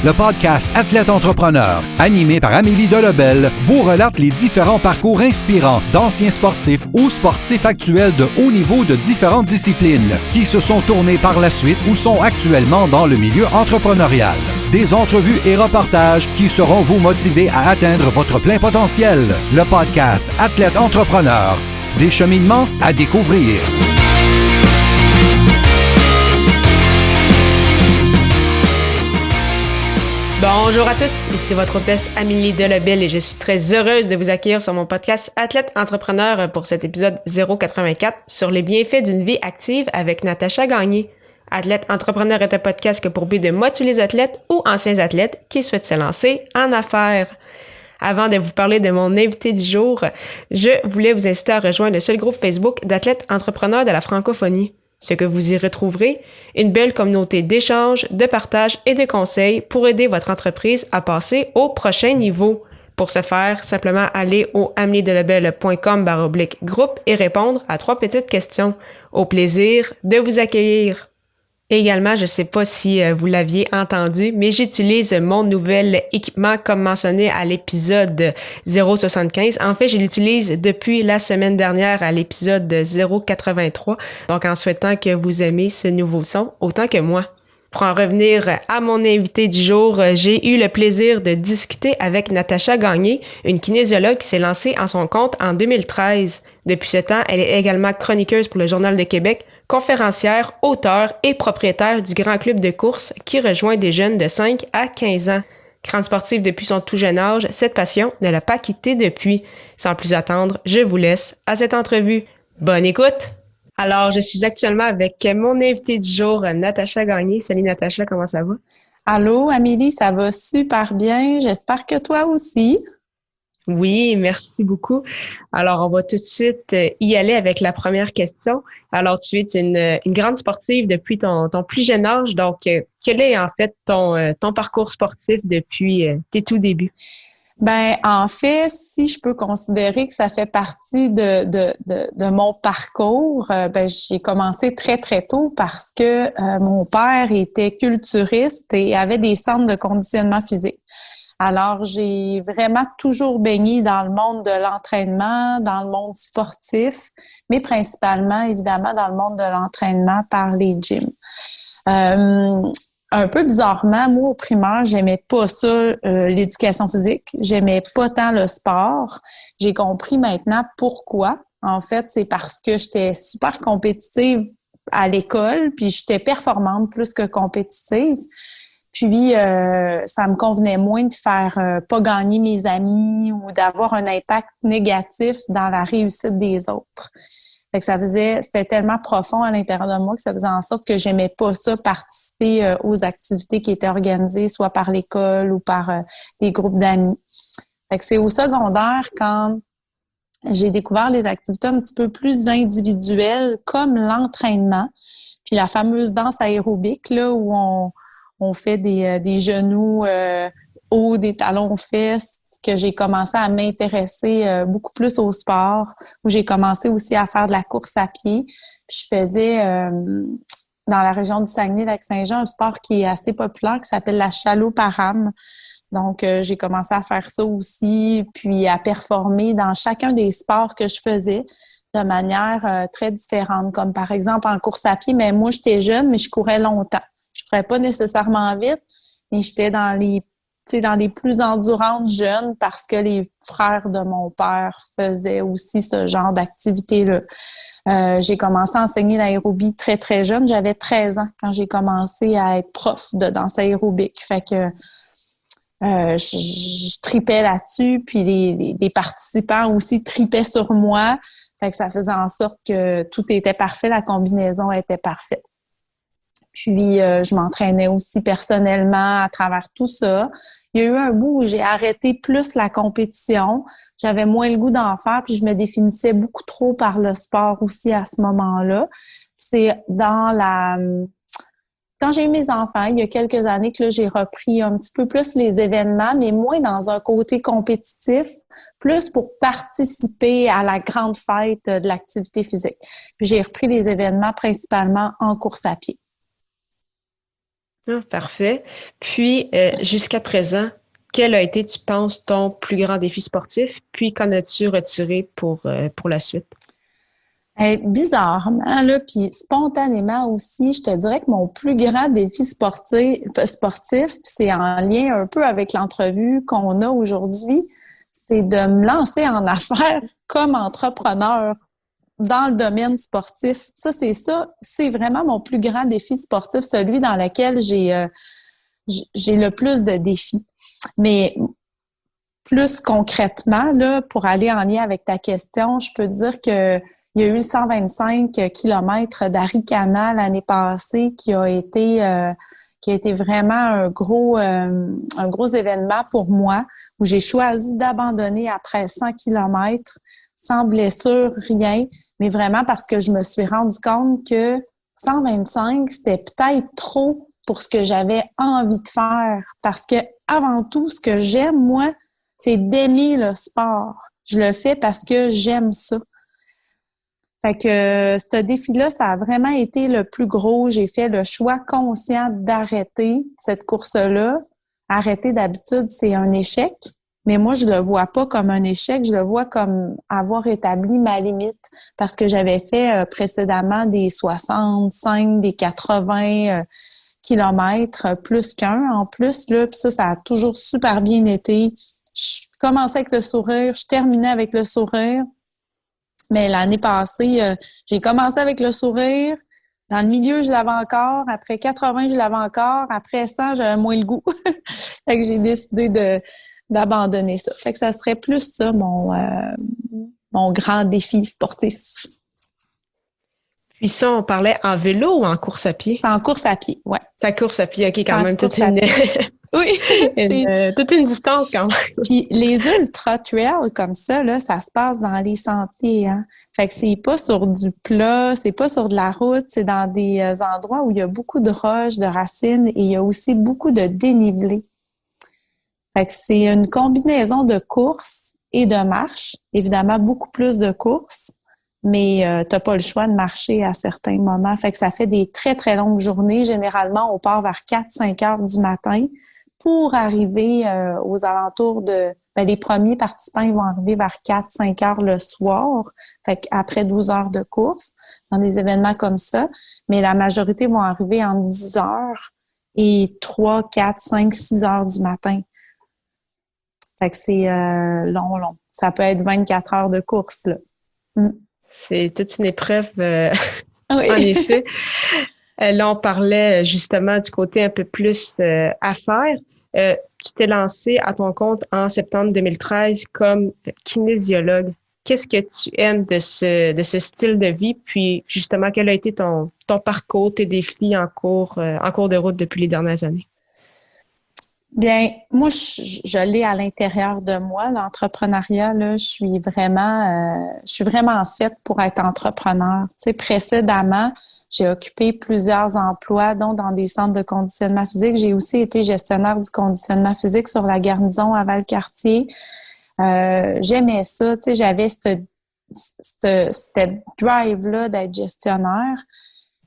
Le podcast Athlète Entrepreneur, animé par Amélie Delebel, vous relate les différents parcours inspirants d'anciens sportifs ou sportifs actuels de haut niveau de différentes disciplines qui se sont tournés par la suite ou sont actuellement dans le milieu entrepreneurial. Des entrevues et reportages qui sauront vous motiver à atteindre votre plein potentiel. Le podcast Athlète Entrepreneur, des cheminements à découvrir. Bonjour à tous, ici votre hôtesse Amélie Delebel et je suis très heureuse de vous accueillir sur mon podcast Athlète Entrepreneur pour cet épisode 084 sur les bienfaits d'une vie active avec Natacha Gagné. Athlète Entrepreneur est un podcast qui a pour but de motiver les athlètes ou anciens athlètes qui souhaitent se lancer en affaires. Avant de vous parler de mon invité du jour, je voulais vous inciter à rejoindre le seul groupe Facebook d'athlètes entrepreneurs de la francophonie. Ce que vous y retrouverez, une belle communauté d'échanges, de partage et de conseils pour aider votre entreprise à passer au prochain niveau. Pour ce faire, simplement aller au ameliedelebel.com/groupe et répondre à 3 petites questions. Au plaisir de vous accueillir. Également, je ne sais pas si vous l'aviez entendu, mais j'utilise mon nouvel équipement comme mentionné à l'épisode 075. En fait, je l'utilise depuis la semaine dernière à l'épisode 083. Donc, en souhaitant que vous aimez ce nouveau son autant que moi. Pour en revenir à mon invité du jour, j'ai eu le plaisir de discuter avec Natacha Gagné, une kinésiologue qui s'est lancée en son compte en 2013. Depuis ce temps, elle est également chroniqueuse pour le Journal de Québec, conférencière, auteure et propriétaire du Grand Club de course qui rejoint des jeunes de 5 à 15 ans. Grande sportive depuis son tout jeune âge, cette passion ne l'a pas quittée depuis. Sans plus attendre, je vous laisse à cette entrevue. Bonne écoute! Alors, je suis actuellement avec mon invité du jour, Natacha Gagné. Salut Natacha, comment ça va? Allô, Amélie, ça va super bien. J'espère que toi aussi. Oui, merci beaucoup. Alors, on va tout de suite y aller avec la première question. Alors, tu es une grande sportive depuis ton plus jeune âge. Donc, quel est en fait ton parcours sportif depuis tes tout débuts? Ben, en fait, si je peux considérer que ça fait partie de mon parcours, ben, j'ai commencé très, très tôt parce que mon père était culturiste et avait des centres de conditionnement physique. Alors, j'ai vraiment toujours baigné dans le monde de l'entraînement, dans le monde sportif, mais principalement, évidemment, dans le monde de l'entraînement par les gyms. Un peu bizarrement, moi, au primaire, j'aimais pas ça, l'éducation physique. J'aimais pas tant le sport. J'ai compris maintenant pourquoi. En fait, c'est parce que j'étais super compétitive à l'école, puis j'étais performante plus que compétitive. Puis, ça me convenait moins de faire pas gagner mes amis ou d'avoir un impact négatif dans la réussite des autres. Fait que c'était tellement profond à l'intérieur de moi que ça faisait en sorte que j'aimais pas ça, participer aux activités qui étaient organisées, soit par l'école ou par des groupes d'amis. Fait que c'est au secondaire quand j'ai découvert les activités un petit peu plus individuelles, comme l'entraînement, puis la fameuse danse aérobique, là, où on fait des genoux hauts, des talons aux fesses, que j'ai commencé à m'intéresser beaucoup plus au sport, où j'ai commencé aussi à faire de la course à pied. Puis je faisais dans la région du Saguenay-Lac-Saint-Jean un sport qui est assez populaire qui s'appelle la chaloupe à rame. Donc, j'ai commencé à faire ça aussi, puis à performer dans chacun des sports que je faisais de manière très différente. Comme par exemple en course à pied, mais moi, j'étais jeune, mais je courais longtemps. Je courais pas nécessairement vite, mais j'étais dans les plus endurantes jeunes parce que les frères de mon père faisaient aussi ce genre d'activité-là. J'ai commencé à enseigner l'aérobie très, très jeune. J'avais 13 ans quand j'ai commencé à être prof de danse aérobique. Fait que je tripais là-dessus, puis les participants aussi tripaient sur moi. Fait que ça faisait en sorte que tout était parfait, la combinaison était parfaite. Puis, je m'entraînais aussi personnellement à travers tout ça. Il y a eu un bout où j'ai arrêté plus la compétition. J'avais moins le goût d'en faire, puis je me définissais beaucoup trop par le sport aussi à ce moment-là. Puis c'est quand j'ai eu mes enfants, il y a quelques années que là, j'ai repris un petit peu plus les événements, mais moins dans un côté compétitif, plus pour participer à la grande fête de l'activité physique. Puis j'ai repris les événements principalement en course à pied. Ah, parfait. Puis, jusqu'à présent, quel a été, tu penses, ton plus grand défi sportif? Puis, qu'en as-tu retiré pour la suite? Bizarrement, là, puis spontanément aussi, je te dirais que mon plus grand défi sportif, c'est en lien un peu avec l'entrevue qu'on a aujourd'hui, c'est de me lancer en affaires comme entrepreneur dans le domaine sportif. C'est vraiment mon plus grand défi sportif, celui dans lequel j'ai le plus de défis. Mais plus concrètement, là, pour aller en lien avec ta question, je peux te dire que il y a eu le 125 km d'Arikana l'année passée qui a été vraiment un gros événement pour moi, où j'ai choisi d'abandonner après 100 km sans blessure, rien, mais vraiment parce que je me suis rendu compte que 125, c'était peut-être trop pour ce que j'avais envie de faire. Parce que avant tout, ce que j'aime, moi, c'est d'aimer le sport. Je le fais parce que j'aime ça. Fait que ce défi-là, ça a vraiment été le plus gros. J'ai fait le choix conscient d'arrêter cette course-là. Arrêter d'habitude, c'est un échec. Mais moi, je le vois pas comme un échec, je le vois comme avoir établi ma limite. Parce que j'avais fait précédemment des 65, des 80 kilomètres, plus qu'un en plus. Là, puis ça a toujours super bien été. Je commençais avec le sourire, je terminais avec le sourire. Mais l'année passée, j'ai commencé avec le sourire. Dans le milieu, je l'avais encore. Après 80, je l'avais encore. Après 100, j'avais moins le goût. Fait que j'ai décidé d'abandonner ça. Fait que ça serait plus ça, mon grand défi sportif. Puis ça, on parlait en vélo ou en course à pied? C'est en course à pied, ouais. Ta course à pied, OK, quand En même, course à pied. Oui, toute une distance quand même. Puis les ultra trails comme ça, là, ça se passe dans les sentiers, hein. Fait que c'est pas sur du plat, c'est pas sur de la route, c'est dans des endroits où il y a beaucoup de roches, de racines et il y a aussi beaucoup de dénivelé. Fait que c'est une combinaison de course et de marche. Évidemment, beaucoup plus de courses, mais t'as pas le choix de marcher à certains moments. Fait que ça fait des très, très longues journées. Généralement, on part vers 4-5 heures du matin pour arriver aux alentours les premiers participants, ils vont arriver vers 4-5 heures le soir, fait qu'après 12 heures de course, dans des événements comme ça. Mais la majorité vont arriver entre 10 heures et 3, 4, 5, 6 heures du matin. Fait que c'est long. Ça peut être 24 heures de course, là. C'est toute une épreuve, Oui. en effet. Là, on parlait justement du côté un peu plus affaires. Tu t'es lancé à ton compte en septembre 2013 comme kinésiologue. Qu'est-ce que tu aimes de ce style de vie? Puis, justement, quel a été ton parcours, tes défis en cours de route depuis les dernières années? Bien, moi, je l'ai à l'intérieur de moi, l'entrepreneuriat, là, je suis vraiment faite pour être entrepreneur. Tu sais, précédemment, j'ai occupé plusieurs emplois, dont dans des centres de conditionnement physique. J'ai aussi été gestionnaire du conditionnement physique sur la garnison à Valcartier. J'aimais ça, tu sais, j'avais cette drive-là d'être gestionnaire.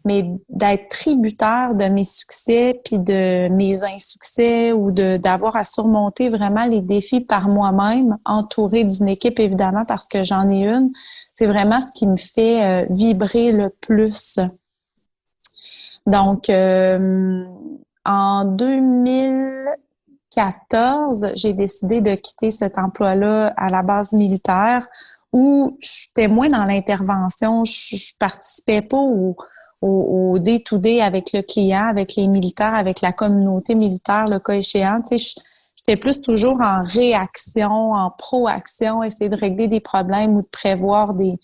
Mais d'être tributaire de mes succès puis de mes insuccès ou d'avoir à surmonter vraiment les défis par moi-même, entourée d'une équipe évidemment parce que j'en ai une, c'est vraiment ce qui me fait vibrer le plus. Donc, en 2014, j'ai décidé de quitter cet emploi-là à la base militaire où j'étais moins dans l'intervention, je participais pas au day-to-day avec le client, avec les militaires, avec la communauté militaire, le cas échéant. Tu sais, j'étais plus toujours en réaction, en proaction, essayer de régler des problèmes ou de prévoir des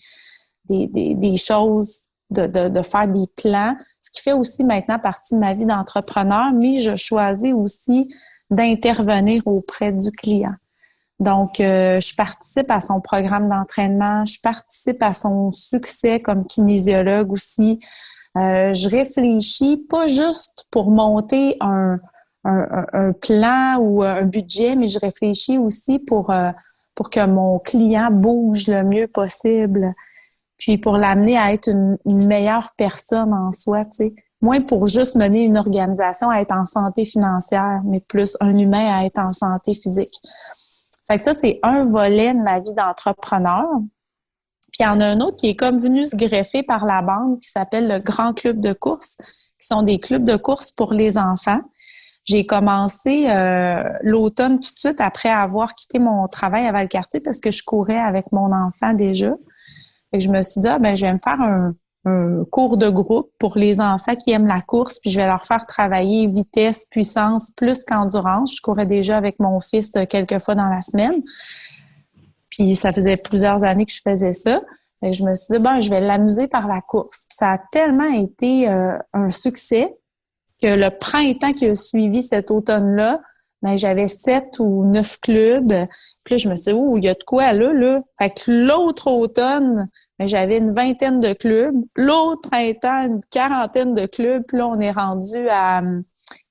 choses, de faire des plans, ce qui fait aussi maintenant partie de ma vie d'entrepreneur, mais je choisis aussi d'intervenir auprès du client. Donc, je participe à son programme d'entraînement, je participe à son succès comme kinésiologue aussi. Je réfléchis pas juste pour monter un plan ou un budget, mais je réfléchis aussi pour que mon client bouge le mieux possible, puis pour l'amener à être une meilleure personne en soi, tu sais. moins pour juste mener une organisation à être en santé financière, mais plus un humain à être en santé physique. Fait que ça, c'est un volet de ma vie d'entrepreneur. Puis il y en a un autre qui est comme venu se greffer par la bande qui s'appelle le Grand Club de course, qui sont des clubs de course pour les enfants. J'ai commencé l'automne tout de suite après avoir quitté mon travail à Valcartier parce que je courais avec mon enfant déjà. Fait que je me suis dit, je vais me faire un cours de groupe pour les enfants qui aiment la course, puis je vais leur faire travailler vitesse, puissance, plus qu'endurance. Je courais déjà avec mon fils quelques fois dans la semaine. Puis ça faisait plusieurs années que je faisais ça. Fait que je me suis dit, je vais l'amuser par la course. Puis ça a tellement été un succès que le printemps qui a suivi cet automne-là, j'avais 7 ou 9 clubs. Puis là, je me suis dit, il y a de quoi là? Fait que l'autre automne, j'avais une 20aine de clubs. L'autre printemps, une 40aine de clubs. Puis là, on est rendu à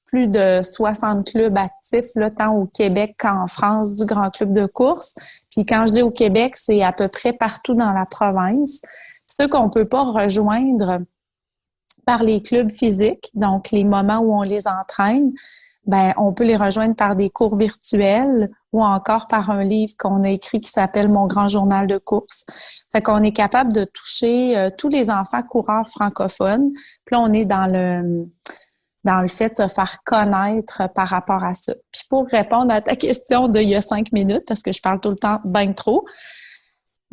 plus de 60 clubs actifs, là, tant au Québec qu'en France, du Grand Club de course. Puis quand je dis au Québec, c'est à peu près partout dans la province. Puis ceux qu'on peut pas rejoindre par les clubs physiques, donc les moments où on les entraîne, on peut les rejoindre par des cours virtuels ou encore par un livre qu'on a écrit qui s'appelle Mon grand journal de course. Fait qu'on est capable de toucher tous les enfants coureurs francophones. Puis là, on est dans le fait de se faire connaître par rapport à ça. Puis pour répondre à ta question d'il y a 5 minutes, parce que je parle tout le temps bien trop,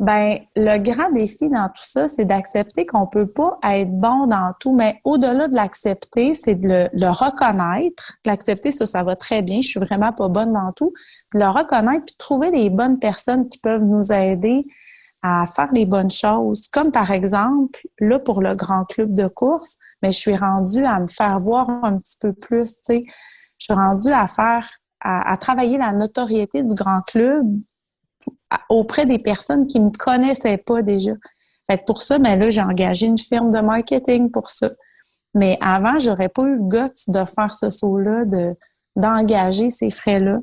le grand défi dans tout ça, c'est d'accepter qu'on peut pas être bon dans tout, mais au-delà de l'accepter, c'est de le reconnaître. L'accepter, ça va très bien, je suis vraiment pas bonne dans tout. Puis le reconnaître, puis trouver les bonnes personnes qui peuvent nous aider à faire les bonnes choses. Comme par exemple, là, pour le Grand Club de course, je suis rendue à me faire voir un petit peu plus, tu sais. Je suis rendue à travailler la notoriété du Grand Club auprès des personnes qui me connaissaient pas déjà. Fait que pour ça, là, j'ai engagé une firme de marketing pour ça. Mais avant, j'aurais pas eu le guts de faire ce saut-là, d'engager ces frais-là.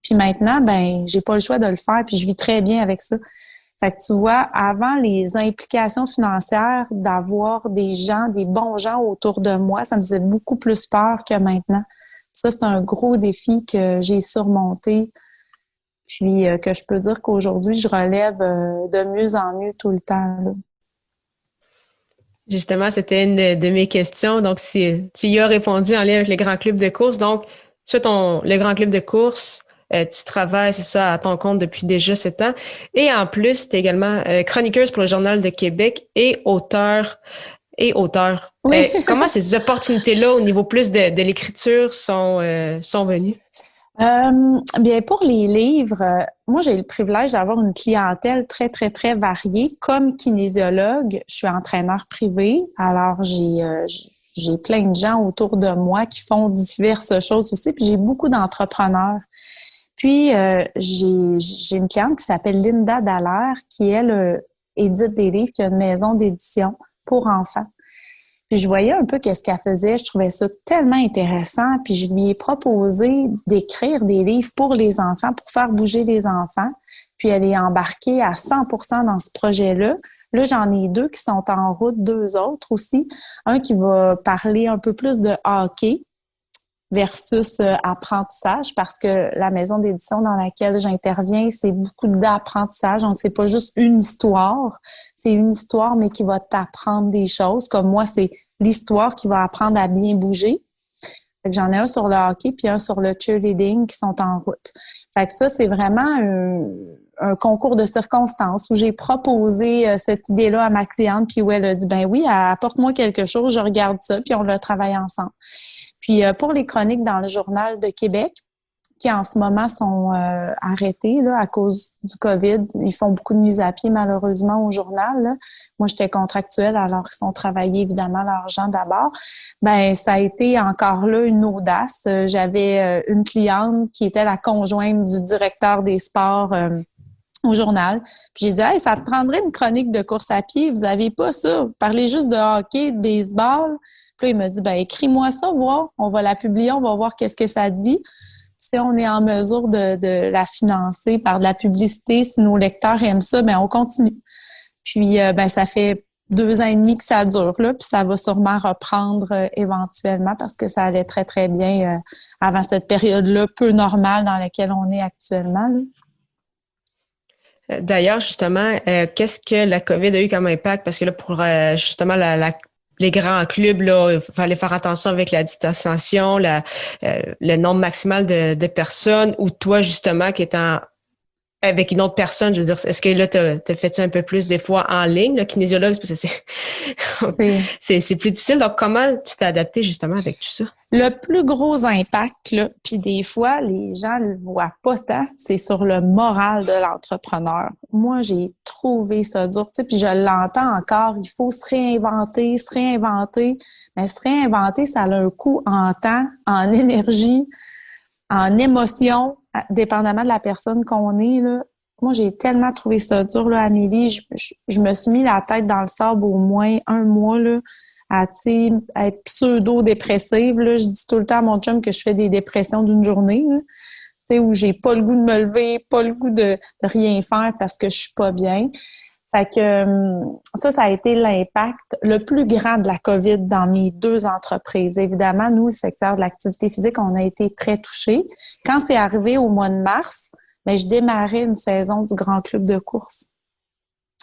Puis maintenant, j'ai pas le choix de le faire, puis je vis très bien avec ça. Fait que tu vois, avant les implications financières, d'avoir des bons gens autour de moi, ça me faisait beaucoup plus peur que maintenant. Ça, c'est un gros défi que j'ai surmonté. Puis que je peux dire qu'aujourd'hui, je relève de mieux en mieux tout le temps, là. Justement, c'était une de mes questions. Donc, si tu y as répondu en lien avec les grands clubs de course, donc, tu fais le grand club de course, tu travailles, c'est ça, à ton compte depuis déjà 7 ans. Et en plus, tu es également chroniqueuse pour le Journal de Québec et auteur. Oui. Comment ces opportunités-là, au niveau plus de l'écriture, sont venues? Pour les livres, moi, j'ai le privilège d'avoir une clientèle très, très, très variée. Comme kinésiologue, je suis entraîneur privé. Alors, j'ai plein de gens autour de moi qui font diverses choses aussi. Puis, j'ai beaucoup d'entrepreneurs. Puis, j'ai une cliente qui s'appelle Linda Dallaire qui, elle, édite des livres, qui a une maison d'édition pour enfants. Puis je voyais un peu qu'est-ce qu'elle faisait, je trouvais ça tellement intéressant, puis je lui ai proposé d'écrire des livres pour les enfants, pour faire bouger les enfants. Puis elle est embarquée à 100% dans ce projet-là. Là, j'en ai 2 qui sont en route, 2 autres aussi. Un qui va parler un peu plus de hockey versus apprentissage, parce que la maison d'édition dans laquelle j'interviens, c'est beaucoup d'apprentissage. Donc, c'est pas juste une histoire, c'est une histoire, mais qui va t'apprendre des choses. Comme moi, c'est l'histoire qui va apprendre à bien bouger. Fait que j'en ai un sur le hockey puis un sur le cheerleading qui sont en route. Fait que ça, c'est vraiment un concours de circonstances où j'ai proposé cette idée-là à ma cliente, puis où elle a dit, oui, apporte-moi quelque chose, je regarde ça, puis on le travaille ensemble. Puis pour les chroniques dans le Journal de Québec, qui en ce moment sont arrêtées là, à cause du COVID, ils font beaucoup de mise à pied malheureusement au journal. Là. Moi, j'étais contractuelle, alors ils font travailler évidemment l'argent d'abord. Ça a été encore là une audace. J'avais une cliente qui était la conjointe du directeur des sports au journal. Puis j'ai dit, hey, ça te prendrait une chronique de course à pied. Vous avez pas ça. Vous parlez juste de hockey, de baseball. Puis là, il m'a dit, écris-moi ça, voir. On va la publier, on va voir qu'est-ce que ça dit. Si on est en mesure de la financer par de la publicité, si nos lecteurs aiment ça, on continue. Puis, ça fait 2 ans et demi que ça dure, là, puis ça va sûrement reprendre éventuellement parce que ça allait très, très bien avant cette période-là peu normale dans laquelle on est actuellement, là. D'ailleurs, justement, qu'est-ce que la COVID a eu comme impact? Parce que là, pour justement les grands clubs, là, il fallait faire attention avec la distanciation, le nombre maximal de personnes, ou toi, justement, qui est avec une autre personne, je veux dire, est-ce que là, t'as fait ça un peu plus des fois en ligne, le kinésiologue, parce que C'est c'est plus difficile. Donc, comment tu t'es adapté justement avec tout ça? le plus gros impact, là, puis des fois, les gens le voient pas tant, c'est sur le moral de l'entrepreneur. Moi, j'ai trouvé ça dur, tu sais, puis je l'entends encore, il faut se réinventer, se réinventer. Mais se réinventer, ça a un coût en temps, en énergie, en émotion, dépendamment de la personne qu'on est, là. Moi, j'ai tellement trouvé ça dur, là, Amélie. Je me suis mis la tête dans le sable au moins 1 mois, là, à, tu sais, à être pseudo-dépressive, là. Je dis tout le temps à mon chum que je fais des dépressions d'une journée, là, tu sais, où j'ai pas le goût de me lever, pas le goût de rien faire parce que je suis pas bien. Fait que ça a été l'impact le plus grand de la COVID dans mes 2 entreprises. Évidemment, nous, le secteur de l'activité physique, on a été très touchés. Quand c'est arrivé au mois de mars, ben, je démarrais une saison du grand club de course.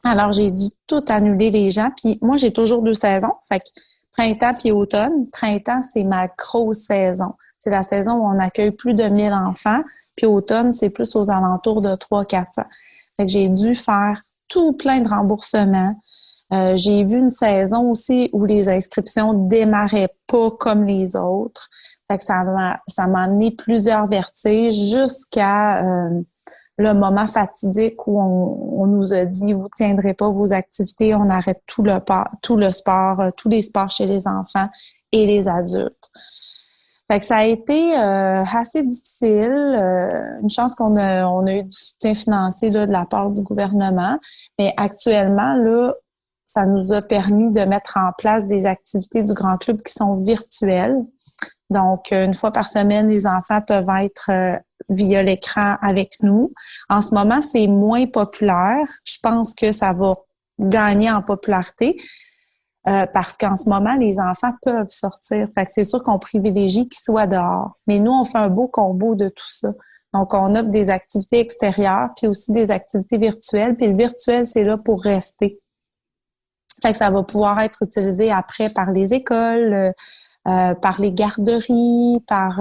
Alors, j'ai dû tout annuler les gens. Puis moi, j'ai toujours 2 saisons. Fait que printemps puis automne. Printemps, c'est ma grosse saison. C'est la saison où on accueille plus de 1000 enfants. Puis automne, c'est plus aux alentours de 300-400. Fait que j'ai dû faire tout plein de remboursements. J'ai vu une saison aussi où les inscriptions démarraient pas comme les autres. Fait que ça m'a amené plusieurs vertiges jusqu'à le moment fatidique où on nous a dit vous tiendrez pas vos activités, on arrête tout le sport, tous les sports chez les enfants et les adultes. Fait que ça a été assez difficile. Une chance qu'on a eu du soutien financier là, de la part du gouvernement. Mais actuellement, là, ça nous a permis de mettre en place des activités du Grand Club qui sont virtuelles. Donc, 1 fois par semaine, les enfants peuvent être via l'écran avec nous. En ce moment, c'est moins populaire. Je pense que ça va gagner en popularité. Parce qu'en ce moment, les enfants peuvent sortir. Fait que c'est sûr qu'on privilégie qu'ils soient dehors. Mais nous, on fait un beau combo de tout ça. Donc, on offre des activités extérieures, puis aussi des activités virtuelles. Puis le virtuel, c'est là pour rester. Fait que ça va pouvoir être utilisé après par les écoles, par les garderies, par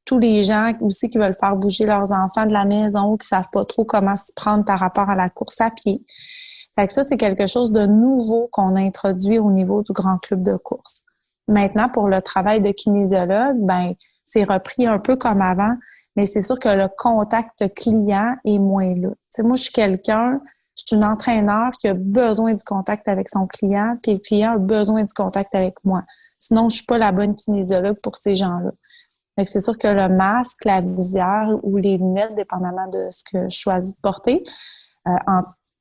tous les gens aussi qui veulent faire bouger leurs enfants de la maison, qui savent pas trop comment s'y prendre par rapport à la course à pied. Fait que ça, c'est quelque chose de nouveau qu'on a introduit au niveau du grand club de course. Maintenant, pour le travail de kinésiologue, ben, c'est repris un peu comme avant, mais c'est sûr que le contact client est moins là. Tu sais, moi, je suis une entraîneur qui a besoin du contact avec son client, puis le client a besoin du contact avec moi. Sinon, je suis pas la bonne kinésiologue pour ces gens-là. Fait que c'est sûr que le masque, la visière ou les lunettes, dépendamment de ce que je choisis de porter,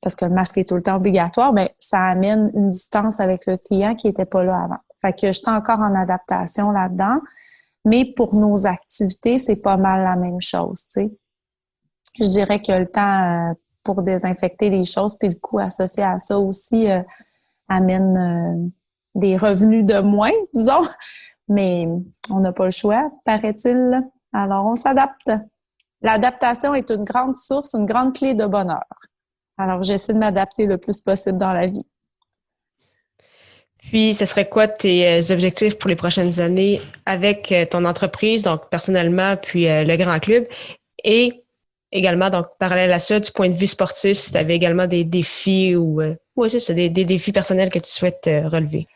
parce que le masque est tout le temps obligatoire, ben ça amène une distance avec le client qui était pas là avant. Fait que je suis encore en adaptation là-dedans, mais pour nos activités, c'est pas mal la même chose, tu sais. Je dirais que le temps pour désinfecter les choses, puis le coût associé à ça aussi amène des revenus de moins, disons, mais on n'a pas le choix, paraît-il. Alors, on s'adapte. L'adaptation est une grande source, une grande clé de bonheur. Alors, j'essaie de m'adapter le plus possible dans la vie. Puis, ce serait quoi tes objectifs pour les prochaines années avec ton entreprise, donc personnellement, puis le grand club, et également, donc parallèle à ça, du point de vue sportif, si tu avais également des défis ou c'est ça, des défis personnels que tu souhaites relever?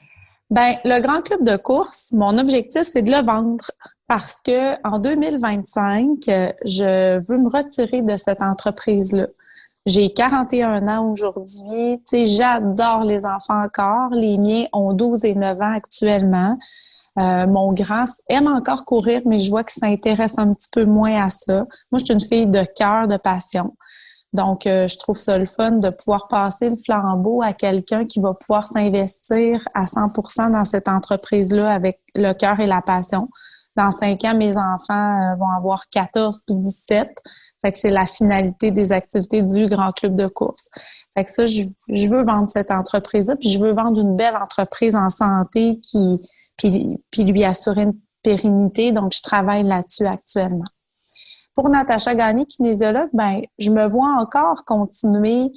Ben, le grand club de course, mon objectif, c'est de le vendre parce que en 2025, je veux me retirer de cette entreprise-là. J'ai 41 ans aujourd'hui. Tu sais, j'adore les enfants encore. Les miens ont 12 et 9 ans actuellement. Mon grand aime encore courir, mais je vois qu'il s'intéresse un petit peu moins à ça. Moi, je suis une fille de cœur, de passion. Donc, je trouve ça le fun de pouvoir passer le flambeau à quelqu'un qui va pouvoir s'investir à 100% dans cette entreprise-là avec le cœur et la passion. Dans 5 ans, mes enfants vont avoir 14 puis 17. Fait que c'est la finalité des activités du Grand Club de course. Fait que ça, je veux vendre cette entreprise-là, puis je veux vendre une belle entreprise en santé puis lui assurer une pérennité. Donc, je travaille là-dessus actuellement. Pour Natacha Gagné, kinésiologue, ben, je me vois encore continuer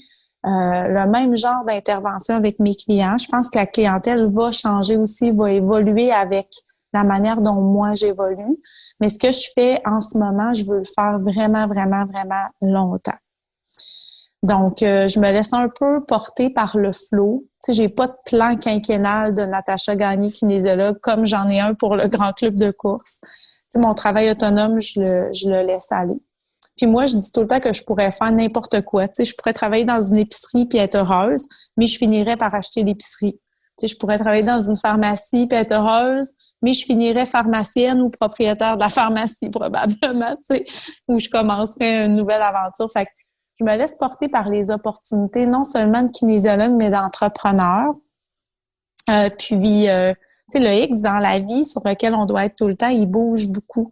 le même genre d'intervention avec mes clients. Je pense que la clientèle va changer aussi, va évoluer avec la manière dont moi j'évolue. Mais ce que je fais en ce moment, je veux le faire vraiment, vraiment, vraiment longtemps. Donc, je me laisse un peu porter par le flow. Tu sais, j'ai pas de plan quinquennal de Natacha Gagné, kinésiologue, comme j'en ai un pour le Grand Club de course. Tu sais, mon travail autonome, je le laisse aller. Puis moi, je dis tout le temps que je pourrais faire n'importe quoi. Tu sais, je pourrais travailler dans une épicerie puis être heureuse, mais je finirais par acheter l'épicerie. Tu sais, je pourrais travailler dans une pharmacie puis être heureuse, mais je finirais pharmacienne ou propriétaire de la pharmacie probablement, tu sais, où je commencerais une nouvelle aventure. Fait que je me laisse porter par les opportunités, non seulement de kinésiologue, mais d'entrepreneur. Tu sais, le X dans la vie sur lequel on doit être tout le temps, il bouge beaucoup.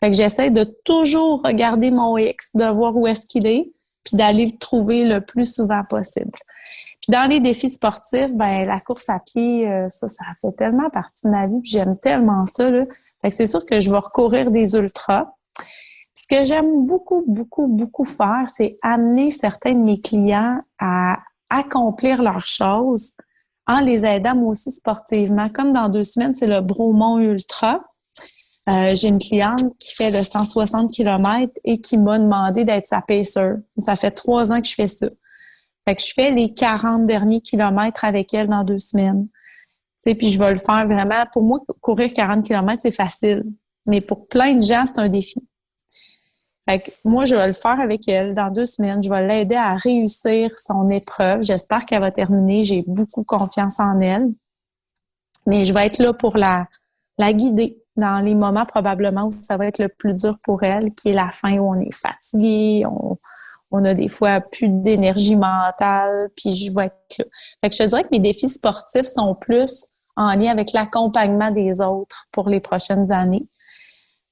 Fait que j'essaie de toujours regarder mon X, de voir où est-ce qu'il est, puis d'aller le trouver le plus souvent possible. Puis dans les défis sportifs, ben la course à pied, ça fait tellement partie de ma vie, puis j'aime tellement ça, là. Fait que c'est sûr que je vais recourir des ultras. Ce que j'aime beaucoup, beaucoup, beaucoup faire, c'est amener certains de mes clients à accomplir leurs choses en les aidant moi aussi sportivement. Comme dans 2 semaines, c'est le Bromont Ultra. J'ai une cliente qui fait le 160 km et qui m'a demandé d'être sa pacer. Ça fait 3 ans que je fais ça. Fait que je fais les 40 derniers kilomètres avec elle dans 2 semaines. Tu sais, puis je vais le faire vraiment. Pour moi, courir 40 km, c'est facile. Mais pour plein de gens, c'est un défi. Fait que moi, je vais le faire avec elle dans 2 semaines. Je vais l'aider à réussir son épreuve. J'espère qu'elle va terminer. J'ai beaucoup confiance en elle. Mais je vais être là pour la guider dans les moments probablement où ça va être le plus dur pour elle, qui est la fin où on est fatigué, on a des fois plus d'énergie mentale, puis je vais être là. Fait que je te dirais que mes défis sportifs sont plus en lien avec l'accompagnement des autres pour les prochaines années.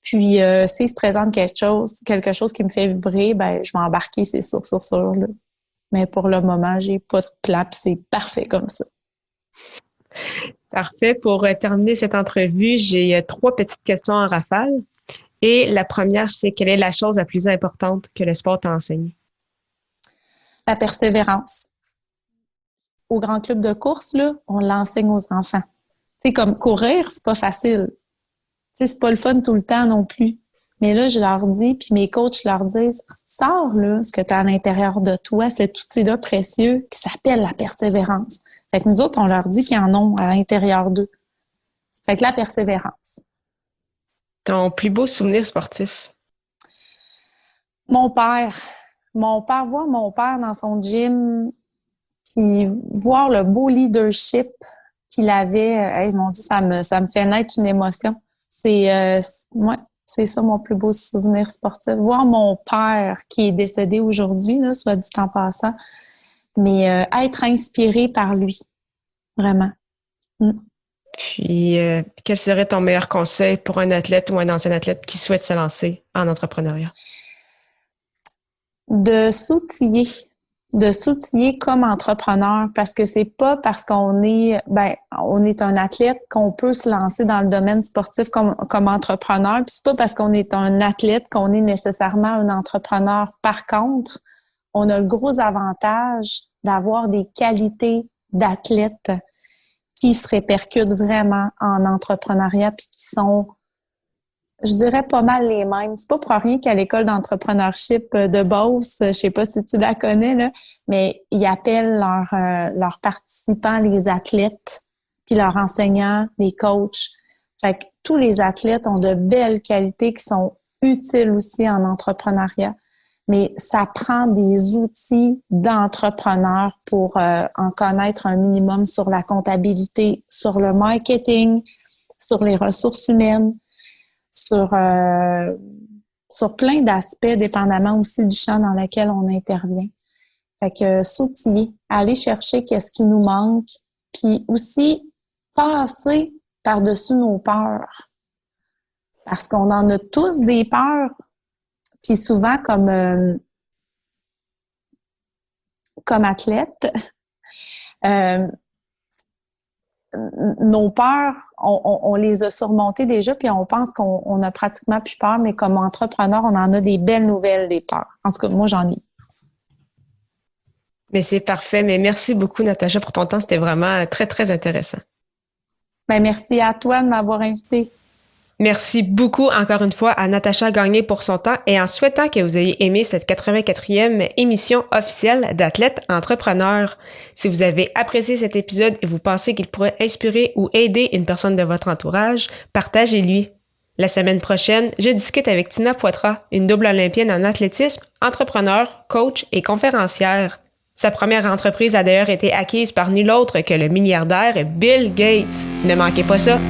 Puis, s'il se présente quelque chose qui me fait vibrer, ben je vais embarquer, c'est sûr, là. Mais pour le moment, j'ai pas de plan, puis c'est parfait comme ça. Parfait. Pour terminer cette entrevue, j'ai 3 petites questions en rafale. Et la première, c'est quelle est la chose la plus importante que le sport t'enseigne? La persévérance. Au Grand Club de course, là, on l'enseigne aux enfants. Tu sais, comme courir, c'est pas facile. Tu sais, c'est pas le fun tout le temps non plus. Mais là, je leur dis, puis mes coachs leur disent, sors là ce que tu as à l'intérieur de toi, cet outil-là précieux qui s'appelle la persévérance. Fait que nous autres, on leur dit qu'ils en ont à l'intérieur d'eux. Fait que la persévérance. Ton plus beau souvenir sportif? Mon père, voir mon père dans son gym, puis voir le beau leadership qu'il avait, ils m'ont dit, ça me fait naître une émotion. C'est ça mon plus beau souvenir sportif. Voir mon père qui est décédé aujourd'hui, là, soit dit en passant, mais être inspiré par lui, vraiment. Puis, quel serait ton meilleur conseil pour un athlète ou un ancien athlète qui souhaite se lancer en entrepreneuriat? De s'outiller comme entrepreneur, parce que c'est pas parce qu'on est un athlète qu'on peut se lancer dans le domaine sportif comme entrepreneur, puis c'est pas parce qu'on est un athlète qu'on est nécessairement un entrepreneur. Par contre, on a le gros avantage d'avoir des qualités d'athlète qui se répercutent vraiment en entrepreneuriat puis qui sont, je dirais, pas mal les mêmes. C'est pas pour rien qu'à l'école d'entrepreneurship de Beauce, je sais pas si tu la connais, là, mais ils appellent leurs participants les athlètes, puis leurs enseignants, les coachs. Fait que tous les athlètes ont de belles qualités qui sont utiles aussi en entrepreneuriat. Mais ça prend des outils d'entrepreneurs pour en connaître un minimum sur la comptabilité, sur le marketing, sur les ressources humaines, sur plein d'aspects, dépendamment aussi du champ dans lequel on intervient. Fait que s'outiller, aller chercher qu'est-ce qui nous manque, puis aussi passer par-dessus nos peurs. Parce qu'on en a tous des peurs. Puis souvent, comme athlète, nos peurs, on les a surmontées déjà, puis on pense qu'on a pratiquement plus peur, mais comme entrepreneur, on en a des belles nouvelles, des peurs. En tout cas, moi, j'en ai. Mais c'est parfait. Mais merci beaucoup, Natacha, pour ton temps. C'était vraiment très, très intéressant. Ben, merci à toi de m'avoir invitée. Merci beaucoup encore une fois à Natacha Gagné pour son temps et en souhaitant que vous ayez aimé cette 84e émission officielle d'Athlètes Entrepreneurs. Si vous avez apprécié cet épisode et vous pensez qu'il pourrait inspirer ou aider une personne de votre entourage, partagez-lui. La semaine prochaine, je discute avec Tina Poitras, une double olympienne en athlétisme, entrepreneur, coach et conférencière. Sa première entreprise a d'ailleurs été acquise par nul autre que le milliardaire Bill Gates. Ne manquez pas ça!